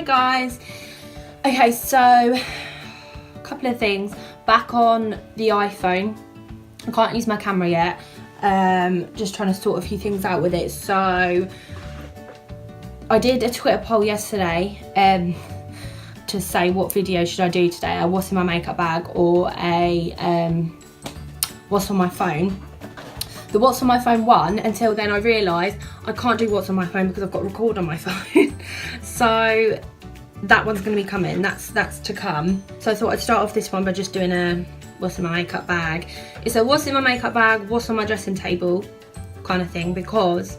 Hi guys. Okay, so a couple of things. Back on the iPhone, I can't use my camera yet. Just trying to sort a few things out with it. So I did a Twitter poll yesterday to say what video should I do today, a what's in my makeup bag or a what's on my phone. The what's on my phone won until then I realised I can't do what's on my phone because I've got record on my phone. So that one's going to be coming, that's to come. So I thought I'd start off this one by just doing a what's in my makeup bag. It's a what's in my makeup bag, what's on my dressing table kind of thing, because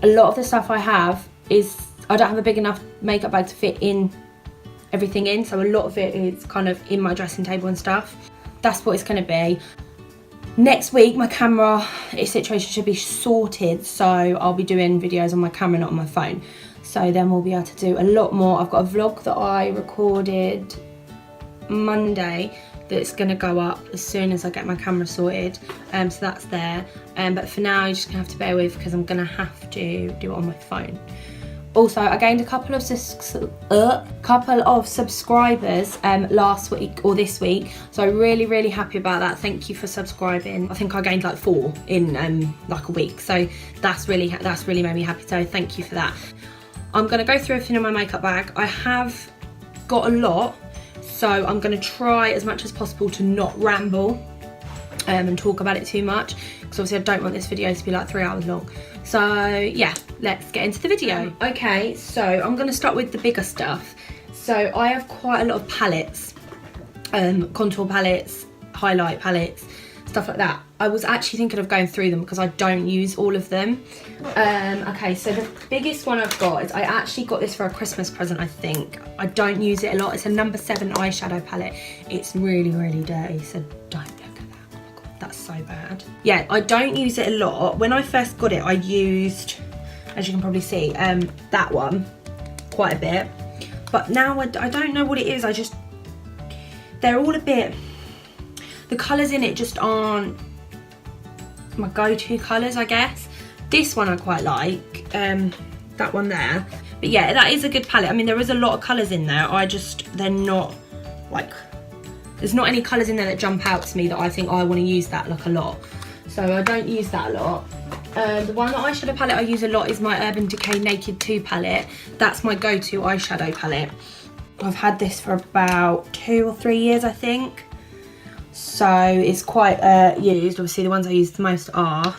a lot of the stuff I have is, I don't have a big enough makeup bag to fit in everything in, so a lot of it is kind of in my dressing table and stuff. That's what it's going to be. Next week my camera situation should be sorted, so I'll be doing videos on my camera, not on my phone. So then we'll be able to do a lot more. I've got a vlog that I recorded Monday that's going to go up as soon as I get my camera sorted, so that's there. But for now you're just going to have to bear with because I'm going to have to do it on my phone. Also, I gained a couple of subscribers last week or this week, so I'm really happy about that. Thank you for subscribing. I think I gained like 4 in like a week, so that's really made me happy. So thank you for that. I'm going to go through everything in my makeup bag. I have got a lot, so I'm going to try as much as possible to not ramble and talk about it too much, because obviously I don't want this video to be like 3 hours long. So yeah, let's get into the video. Okay, so I'm going to start with the bigger stuff. So I have quite a lot of palettes, contour palettes, highlight palettes, stuff like that. I was actually thinking of going through them because I don't use all of them. Okay, so the biggest one I've got is, I actually got this for a Christmas present, I think. I don't use it a lot. It's a number 7 eyeshadow palette. It's really dirty, so don't look at that. Oh my god, that's so bad. Yeah, I don't use it a lot. When I first got it, I used, as you can probably see, that one quite a bit. But now I don't know what it is. They're all a bit, the colours in it just aren't my go-to colours, I guess. This one I quite like, that one there. But yeah, that is a good palette. I mean, there is a lot of colours in there. They're not like, there's not any colours in there that jump out to me that I think, oh, I want to use that like a lot. So I don't use that a lot. The one that eyeshadow palette I use a lot is my Urban Decay Naked 2 palette. That's my go-to eyeshadow palette. I've had this for about 2 or 3 years, I think. So it's quite used. Obviously the ones I use the most are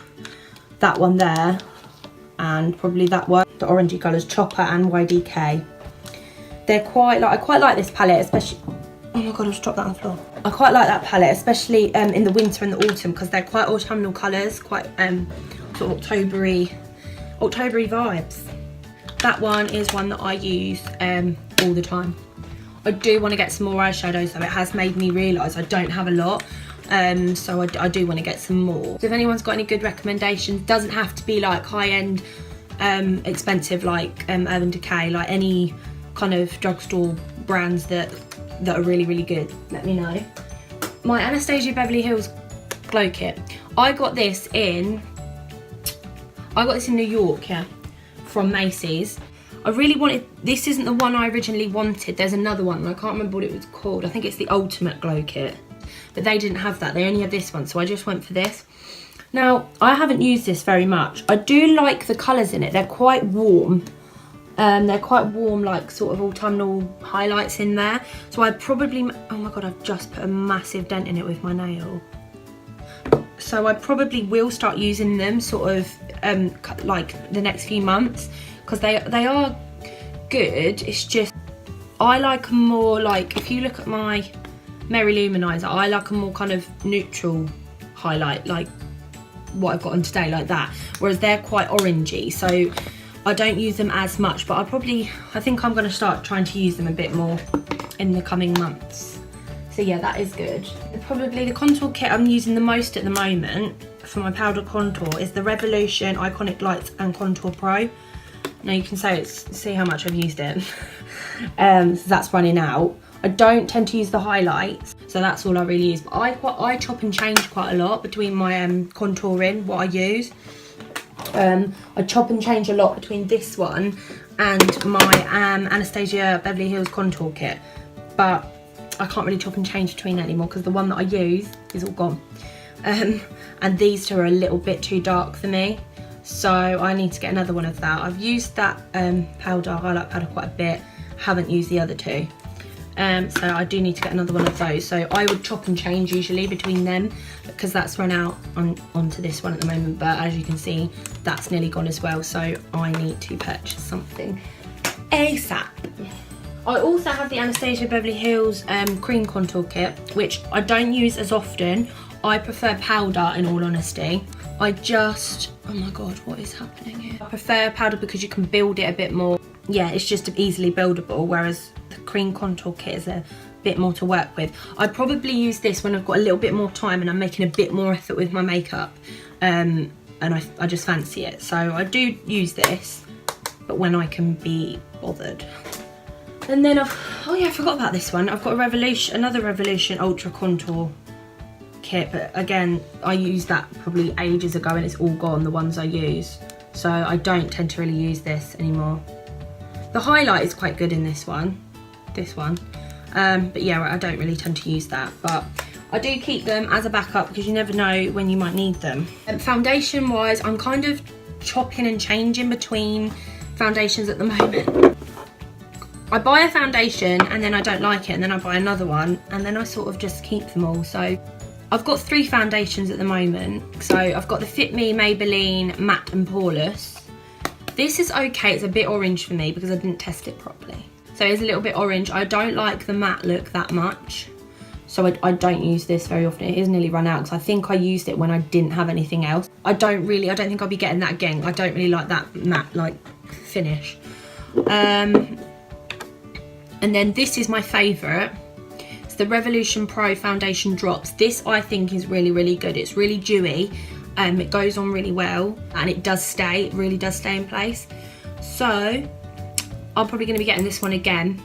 that one there and probably that one, the orangey colours, Chopper and YDK. They're quite like, I quite like this palette, especially, oh my god, I just dropped that on the floor. I quite like that palette, especially in the winter and the autumn, because they're quite autumnal colours, quite sort of October-y vibes. That one is one that I use all the time. I do want to get some more eyeshadows, so it has made me realise I don't have a lot, so I do want to get some more. So if anyone's got any good recommendations, doesn't have to be like high-end expensive like Urban Decay, like any kind of drugstore brands that are really good, let me know. My Anastasia Beverly Hills glow kit, I got this in New York, yeah, from Macy's. I really wanted, this isn't the one I originally wanted, there's another one and I can't remember what it was called. I think it's the Ultimate Glow Kit, but they didn't have that, they only had this one, so I just went for this. Now, I haven't used this very much. I do like the colours in it, they're quite warm. They're quite warm, like sort of autumnal highlights in there. So I probably, oh my god, I've just put a massive dent in it with my nail. So I probably will start using them sort of like the next few months, because they are good. It's just, I like more like, if you look at my Merry Luminizer, I like a more kind of neutral highlight, like what I've got on today, like that. Whereas they're quite orangey, so I don't use them as much, but I think I'm gonna start trying to use them a bit more in the coming months. So yeah, that is good. Probably the contour kit I'm using the most at the moment for my powder contour is the Revolution Iconic Lights and Contour Pro. Now you can see how much I've used it. So that's running out. I don't tend to use the highlights, so that's all I really use. But I chop and change quite a lot between my contouring, what I use. I chop and change a lot between this one and my Anastasia Beverly Hills contour kit, but I can't really chop and change between it anymore because the one that I use is all gone. And these two are a little bit too dark for me, so I need to get another one of that. I've used that highlight powder quite a bit, haven't used the other two. So I do need to get another one of those. So I would chop and change usually between them because that's run out onto this one at the moment, but as you can see, that's nearly gone as well. So I need to purchase something ASAP. I also have the Anastasia Beverly Hills cream contour kit, which I don't use as often. I prefer powder, in all honesty. Oh my god, what is happening here? I prefer powder because you can build it a bit more. Yeah, it's just easily buildable, whereas the cream contour kit is a bit more to work with. I'd probably use this when I've got a little bit more time and I'm making a bit more effort with my makeup, and I just fancy it. So I do use this, but when I can be bothered. And then oh yeah, I forgot about this one. I've got another Revolution Ultra Contour kit, but again, I used that probably ages ago and it's all gone, the ones I use. So I don't tend to really use this anymore. The highlight is quite good in this one. But yeah, I don't really tend to use that, but I do keep them as a backup because you never know when you might need them. Foundation wise, I'm kind of chopping and changing between foundations at the moment. I buy a foundation and then I don't like it, and then I buy another one, and then I sort of just keep them all. So I've got 3 foundations at the moment. So I've got the Fit Me Maybelline Matte and Poreless. This is okay, it's a bit orange for me because I didn't test it properly. So it's a little bit orange. I don't like the matte look that much, so I don't use this very often. It is nearly run out because I think I used it when I didn't have anything else. I don't think I'll be getting that again. I don't really like that matte like finish. And then this is my favourite. It's the Revolution Pro Foundation Drops. This I think is really, really good. It's really dewy. It goes on really well, and it really does stay in place. So I'm probably going to be getting this one again,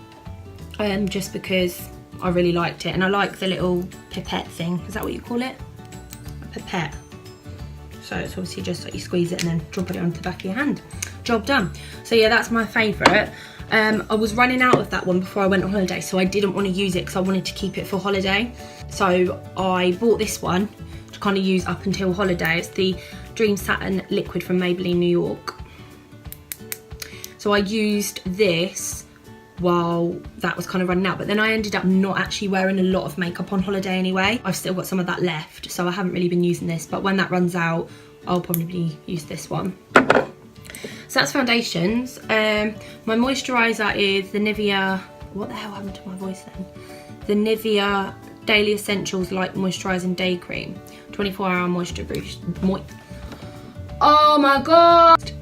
just because I really liked it, and I like the little pipette thing. Is that what you call it? A pipette. So it's obviously just like you squeeze it and then drop it onto the back of your hand. Job done. So yeah, that's my favourite. I was running out of that one before I went on holiday, so I didn't want to use it because I wanted to keep it for holiday. So I bought this one to kind of use up until holiday. It's the Dream Satin Liquid from Maybelline New York. So I used this while that was kind of running out, but then I ended up not actually wearing a lot of makeup on holiday anyway. I've still got some of that left, so I haven't really been using this, but when that runs out, I'll probably use this one. So that's foundations. My moisturiser is the Nivea, what the hell happened to my voice then? The Nivea Daily Essentials Light Moisturising Day Cream. 24-hour moisture boost. Oh my god!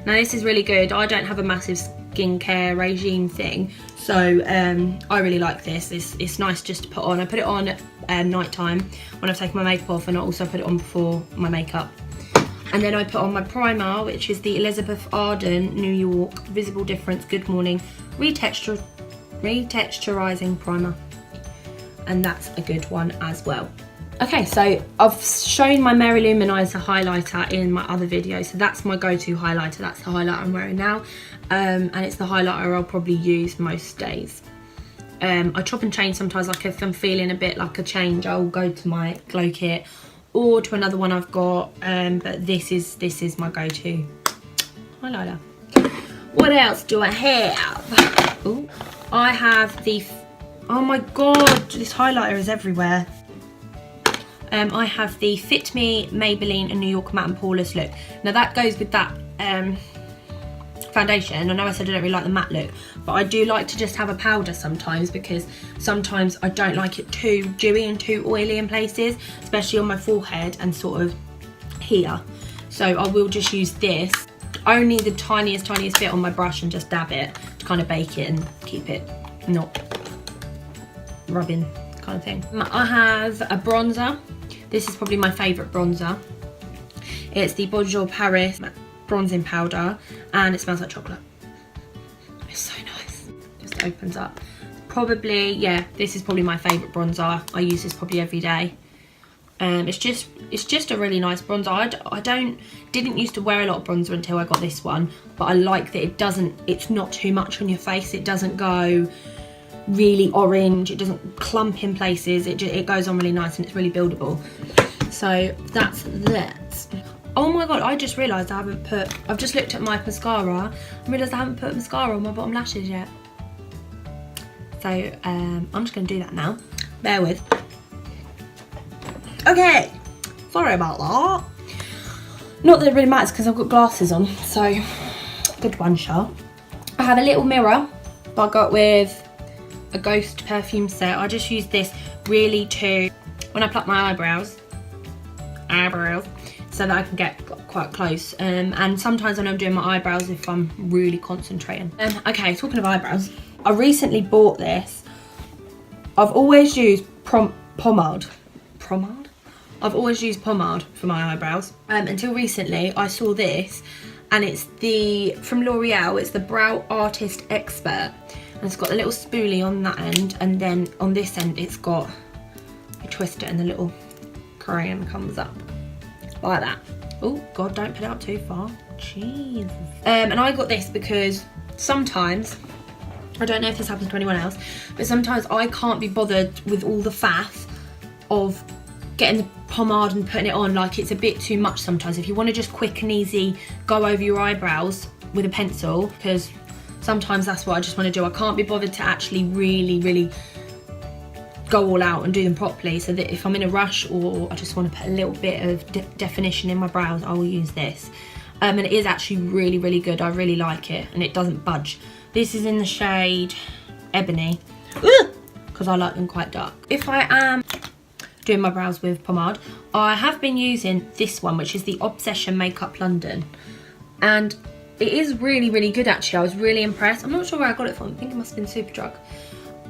Now this is really good. I don't have a massive skincare regime thing, so I really like this. It's nice just to put on. I put it on at night time when I've taken my makeup off, and I also put it on before my makeup. And then I put on my primer, which is the Elizabeth Arden New York Visible Difference Good Morning Retexturizing Primer. And that's a good one as well. Okay, so I've shown my Mary Luminizer highlighter in my other video. So that's my go-to highlighter. That's the highlighter I'm wearing now. And it's the highlighter I'll probably use most days. I chop and change sometimes, like if I'm feeling a bit like a change, I'll go to my glow kit or to another one I've got, but this is my go-to highlighter. What else do I have? Ooh, I have the, oh my god, this highlighter is everywhere. I have the Fit Me Maybelline and New York Matte and Poreless look. Now that goes with that foundation. I know I said I don't really like the matte look, but I do like to just have a powder sometimes, because sometimes I don't like it too dewy and too oily in places, especially on my forehead and sort of here. So I will just use this, only the tiniest bit on my brush, and just dab it to kind of bake it and keep it not rubbing kind of thing. I have a bronzer. This is probably my favourite bronzer. It's the Bonjour Paris bronzing powder, and it smells like chocolate. It's so nice. Just opens up. Probably, yeah, this is probably my favourite bronzer. I use this probably every day. It's just a really nice bronzer. I didn't used to wear a lot of bronzer until I got this one, but I like that it's not too much on your face. It doesn't go really orange, it doesn't clump in places, it goes on really nice and it's really buildable. So that's that. Oh my god, I just realised I've just looked at my mascara and realised I haven't put mascara on my bottom lashes yet. So I'm just going to do that now. Bear with. Okay, sorry about that. Not that it really matters because I've got glasses on, so good one shot. I have a little mirror that I got with a Ghost perfume set. I just use this really to, when I pluck my eyebrows, so that I can get quite close. And sometimes when I'm doing my eyebrows if I'm really concentrating. Okay, talking of eyebrows, I recently bought this. I've always used pomade. I've always used pomade for my eyebrows. Until recently, I saw this, and it's from L'Oreal. It's the Brow Artist Expert, and it's got a little spoolie on that end, and then on this end, it's got, you twist it, and the little crayon comes up like that. Oh God, don't put it up too far. Jeez. And I got this because sometimes, I don't know if this happens to anyone else, but sometimes I can't be bothered with all the faff of getting the pomade and putting it on. Like, it's a bit too much sometimes. If you want to just quick and easy go over your eyebrows with a pencil, because sometimes that's what I just want to do. I can't be bothered to actually really go all out and do them properly, so that if I'm in a rush or I just want to put a little bit of definition in my brows, I will use this. And it is actually really good. I really like it, and it doesn't budge. This is in the shade Ebony, because I like them quite dark. If I am doing my brows with pomade, I have been using this one, which is the Obsession Makeup London, and it is really good actually. I was really impressed. I'm not sure where I got it from. I think it must have been Superdrug.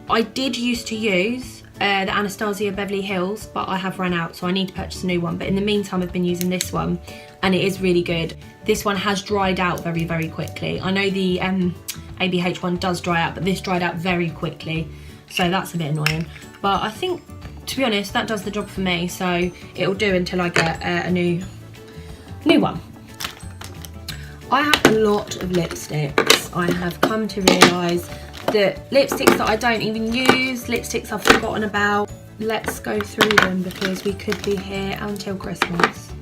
I did used to use the Anastasia Beverly Hills, but I have run out, so I need to purchase a new one. But in the meantime, I've been using this one, and it is really good. This one has dried out very quickly. I know the ABH one does dry out, but this dried out very quickly, so that's a bit annoying. But I think, to be honest, that does the job for me, so it'll do until I get a new one. I have a lot of lipsticks. I have come to realise that lipsticks that I don't even use, lipsticks I've forgotten about. Let's go through them because we could be here until Christmas.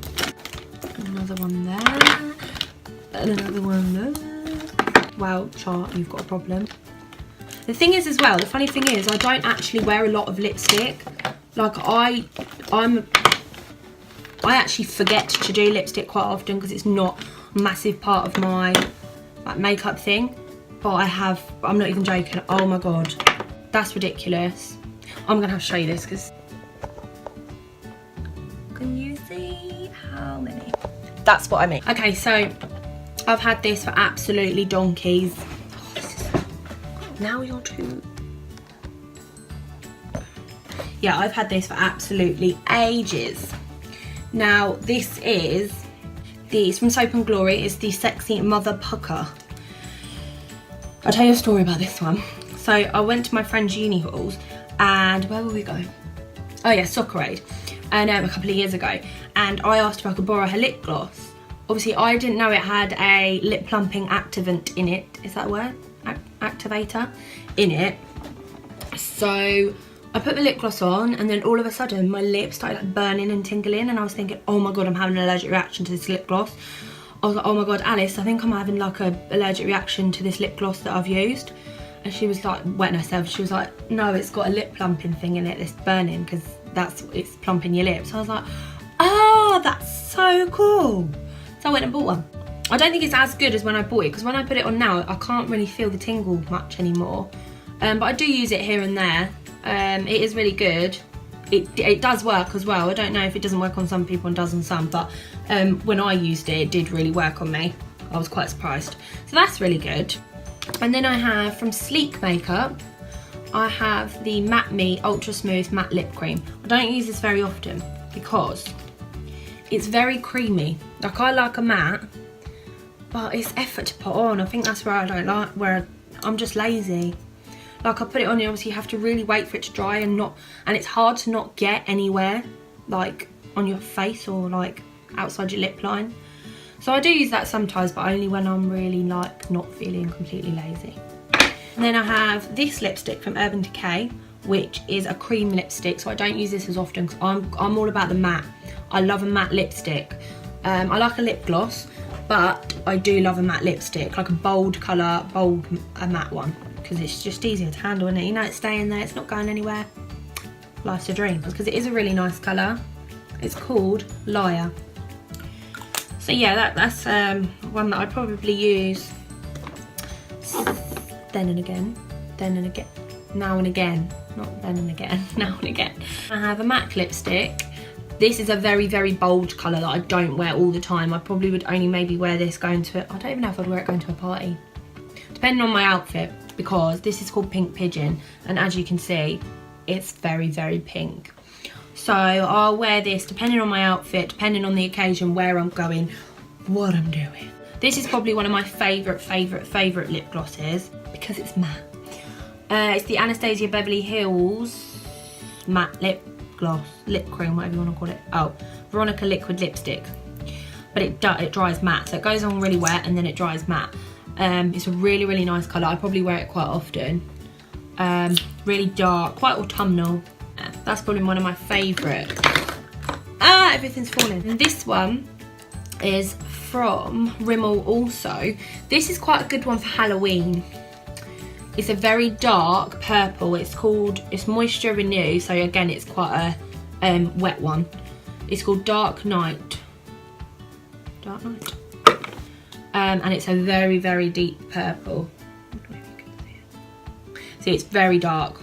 Another one there, and another one there. Wow, chart, you've got a problem. The thing is as well, the funny thing is I don't actually wear a lot of lipstick. Like I actually forget to do lipstick quite often because it's not a massive part of my like makeup thing. But I'm not even joking. Oh my God, that's ridiculous. I'm gonna have to show you this because, can you see how many? That's what I mean. Okay, so I've had this for absolutely donkeys. Now you're too. Yeah, I've had this for absolutely ages. Now this is from Soap and Glory. It's the Sexy Mother Pucker. I'll tell you a story about this one. So I went to my friend's uni halls, and where will we go? Oh yeah, Soccerade, and a couple of years ago. And I asked if I could borrow her lip gloss. Obviously, I didn't know it had a lip plumping activant in it. Is that a word? Activator in it. So I put the lip gloss on, and then all of a sudden my lips started like burning and tingling, and I was thinking, oh my God, I'm having an allergic reaction to this lip gloss. I was like, oh my God, Alice, I think I'm having like a allergic reaction to this lip gloss that I've used. And she was like, wetting herself. She was like, no, it's got a lip plumping thing in it that's burning because it's plumping your lips. I was like, oh, that's so cool. So I went and bought one. I don't think it's as good as when I bought it, because when I put it on now, I can't really feel the tingle much anymore. But I do use it here and there. It is really good. It does work as well. I don't know if it doesn't work on some people and does on some, but when I used it, it did really work on me. I was quite surprised. So that's really good. And then I have, from Sleek Makeup, I have the Matte Me Ultra Smooth Matte Lip Cream. I don't use this very often because it's very creamy. Like, I like a matte, but it's effort to put on. I think that's where I don't like, where I'm just lazy. Like, I put it on, and obviously you have to really wait for it to dry, and it's hard to not get anywhere, like on your face or like outside your lip line. So I do use that sometimes, but only when I'm really like not feeling completely lazy. And then I have this lipstick from Urban Decay, which is a cream lipstick. So I don't use this as often because I'm all about the matte. I love a matte lipstick. I like a lip gloss, but I do love a matte lipstick, like a bold colour, a matte one, because it's just easier to handle, isn't it? You know, it's staying there, it's not going anywhere. Life's a dream, because it is a really nice colour. It's called Liar. So yeah, that's one that I'd probably use then and again, now and again, not then and again, now and again. I have a MAC lipstick. This is a very, very bold colour that I don't wear all the time. I probably would only maybe wear this going to, I don't even know if I'd wear it going to a party. Depending on my outfit, because this is called Pink Pigeon, and as you can see, it's very, very pink. So I'll wear this depending on my outfit, depending on the occasion, where I'm going, what I'm doing. This is probably one of my favourite lip glosses because it's matte. It's the Anastasia Beverly Hills matte lip gloss, lip cream, whatever you want to call it. Oh, Veronica liquid lipstick. But it dries matte, so it goes on really wet and then it dries matte. It's a really, really nice colour. I probably wear it quite often. Really dark, quite autumnal. That's probably one of my favourite. Ah, everything's falling. And this one is from Rimmel also. This is quite a good one for Halloween. It's a very dark purple. It's Moisture Renew, so again it's quite a wet one. It's called Dark Night. Dark Night. And it's a very, very deep purple. I don't know if you can see it. See, it's very dark.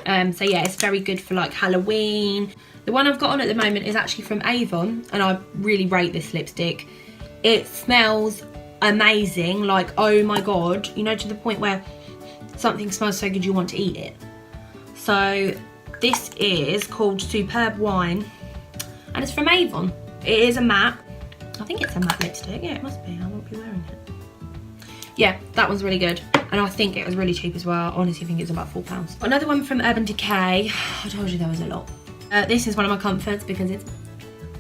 So yeah, it's very good for like Halloween. The one I've got on at the moment is actually from Avon, and I really rate this lipstick. It smells amazing, like oh my god, you know, to the point where something smells so good you want to eat it. So this is called Superb Wine, and it's from Avon. It is a matte. I think it's a matte lipstick. Yeah, it must be. I won't be wearing it. Yeah, that one's really good. And I think it was really cheap as well. I honestly think it's about £4. Another one from Urban Decay. I told you there was a lot. This is one of my comforts because it's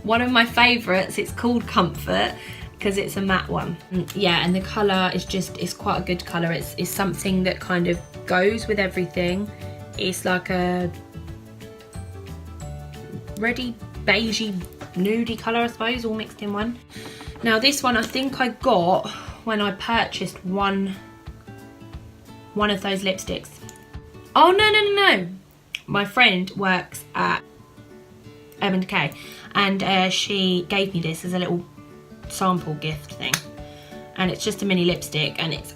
one of my favourites. It's called Comfort because it's a matte one. Yeah, and the colour is just, it's quite a good colour. It's something that kind of goes with everything. It's like a reddy, beigey, nudie colour, I suppose, all mixed in one. Now this one I think I got when I purchased one of those lipsticks. Oh no. My friend works at Urban Decay, and she gave me this as a little sample gift thing. And it's just a mini lipstick, and it's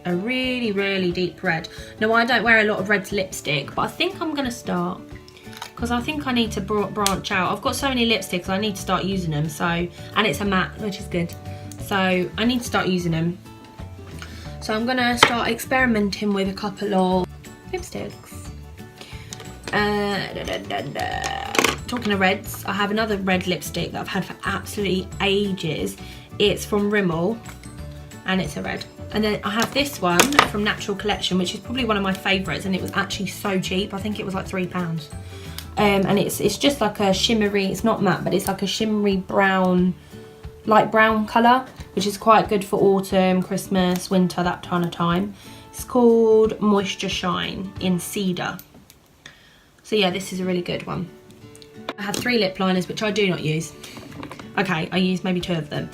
a really, really deep red. Now I don't wear a lot of red lipstick, but I think I'm gonna start, because I think I need to branch out. I've got so many lipsticks, I need to start using them. So, and it's a matte, which is good. So I need to start using them. So I'm gonna start experimenting with a couple of lipsticks. Talking of reds, I have another red lipstick that I've had for absolutely ages. It's from Rimmel, and it's a red. And then I have this one from Natural Collection, which is probably one of my favourites, and it was actually so cheap. I think it was like £3. And it's just like a shimmery, it's not matte, but it's like a shimmery brown, light brown colour, which is quite good for autumn, Christmas, winter, that kind of time. It's called Moisture Shine in Cedar. So yeah, this is a really good one. I have 3 lip liners, which I do not use. Okay, I use maybe 2 of them.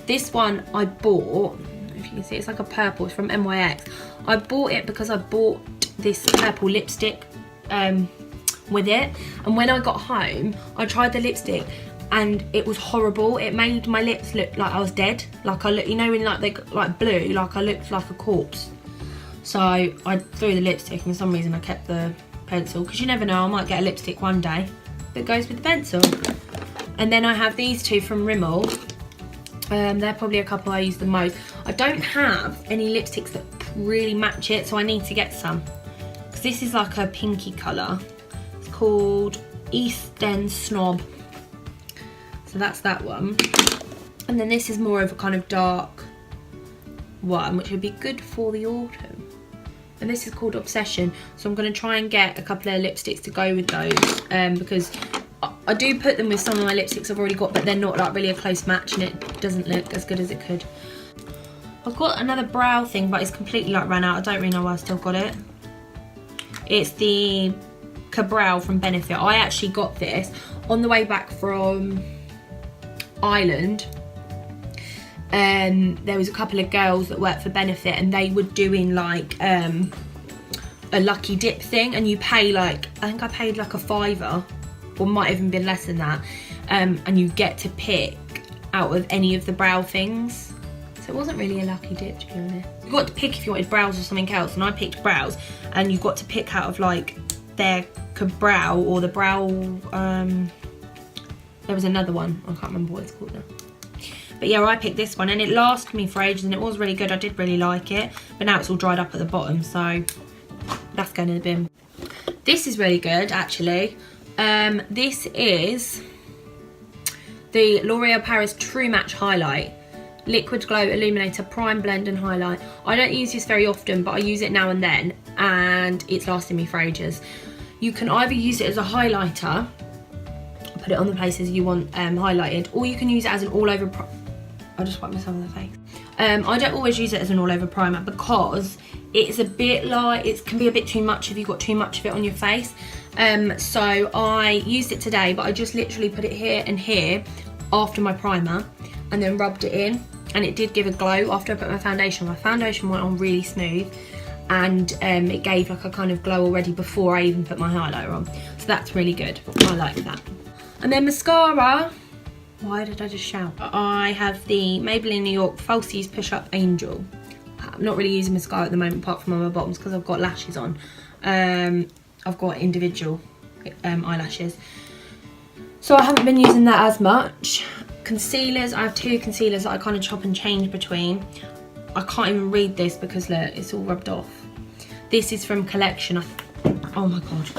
This one I bought, if you can see, it's like a purple, it's from NYX. I bought it because I bought this purple lipstick with it. And when I got home, I tried the lipstick, and it was horrible. It made my lips look like I was dead. Like I look, you know, in like they like blue, like I looked like a corpse. So I threw the lipstick, and for some reason I kept the pencil, because you never know, I might get a lipstick one day that goes with the pencil. And then I have these 2 from Rimmel. They're probably a couple I use the most. I don't have any lipsticks that really match it, so I need to get some. Because this is like a pinky colour. It's called East End Snob. So that's that one. And then this is more of a kind of dark one, which would be good for the autumn. And this is called Obsession. So I'm going to try and get a couple of lipsticks to go with those, because I do put them with some of my lipsticks I've already got, but they're not like really a close match and it doesn't look as good as it could. I've got another brow thing, but it's completely like ran out. I don't really know why I still got it. It's the Cabral from Benefit. I actually got this on the way back from Ireland. There was a couple of girls that worked for Benefit and they were doing like a lucky dip thing, and you pay like, I think I paid like a £5 or might have even been less than that, and you get to pick out of any of the brow things. So it wasn't really a lucky dip, to be honest. You got to pick if you wanted brows or something else, and I picked brows, and you got to pick out of like their Cabral or the brow, there was another one, I can't remember what it's called now. But yeah, I picked this one and it lasted me for ages and it was really good. I did really like it, but now it's all dried up at the bottom, so that's going in the bin. This is really good, actually. This is the L'Oreal Paris True Match Highlight. Liquid Glow Illuminator Prime Blend and Highlight. I don't use this very often, but I use it now and then, and it's lasting me for ages. You can either use it as a highlighter, put it on the places you want highlighted, or you can use it as an all-over I just wiped myself in the face. I don't always use it as an all-over primer because it's a bit like, it can be a bit too much if you've got too much of it on your face. So I used it today, but I just literally put it here and here after my primer and then rubbed it in, and it did give a glow after I put my foundation on. My foundation went on really smooth, and it gave like a kind of glow already before I even put my highlighter on. So that's really good, I like that. And then mascara. Why did I just shout? I have the Maybelline New York Falsies Push Up Angel. I'm not really using mascara at the moment apart from on my bottoms because I've got lashes on. I've got individual eyelashes. So I haven't been using that as much. Concealers, I have two concealers that I kind of chop and change between. I can't even read this because look, it's all rubbed off. This is from Collection. Oh my God.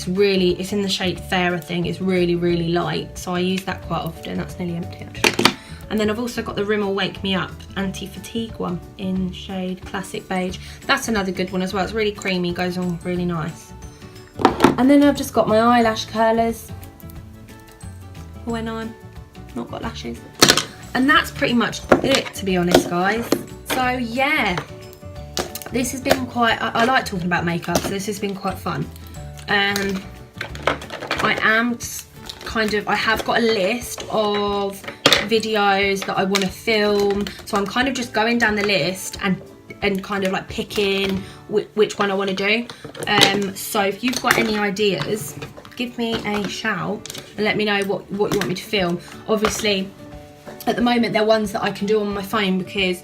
It's in the shade Fair, I think. It's really, really light, so I use that quite often. That's nearly empty, actually. And then I've also got the Rimmel Wake Me Up Anti-Fatigue one in shade Classic Beige. That's another good one as well. It's really creamy, goes on really nice. And then I've just got my eyelash curlers when I'm not got lashes. And that's pretty much it, to be honest, guys. So yeah, this has been quite, I like talking about makeup, so this has been quite fun. I have got a list of videos that I want to film, so I'm kind of just going down the list and kind of like picking which one I want to do. So if you've got any ideas, give me a shout and let me know what you want me to film. Obviously, at the moment they're ones that I can do on my phone because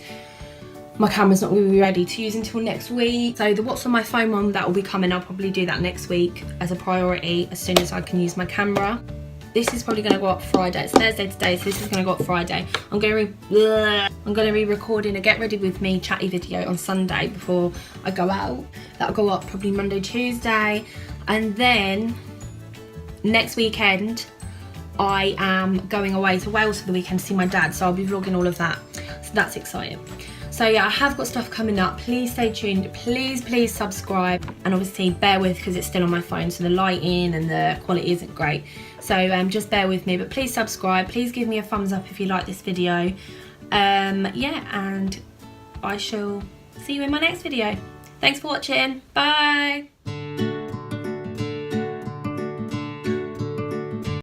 my camera's not going to be ready to use until next week. So the what's on my phone one, that will be coming. I'll probably do that next week as a priority as soon as I can use my camera. This is probably going to go up Friday. It's Thursday today, so this is going to go up Friday. I'm going to be recording a Get Ready With Me chatty video on Sunday before I go out. That'll go up probably Monday, Tuesday. And then next weekend, I am going away to Wales for the weekend to see my dad, so I'll be vlogging all of that. So that's exciting. So yeah, I have got stuff coming up. Please stay tuned. Please subscribe. And obviously bear with because it's still on my phone, so the lighting and the quality isn't great. So just bear with me, but please subscribe. Please give me a thumbs up if you like this video. Yeah, and I shall see you in my next video. Thanks for watching. Bye.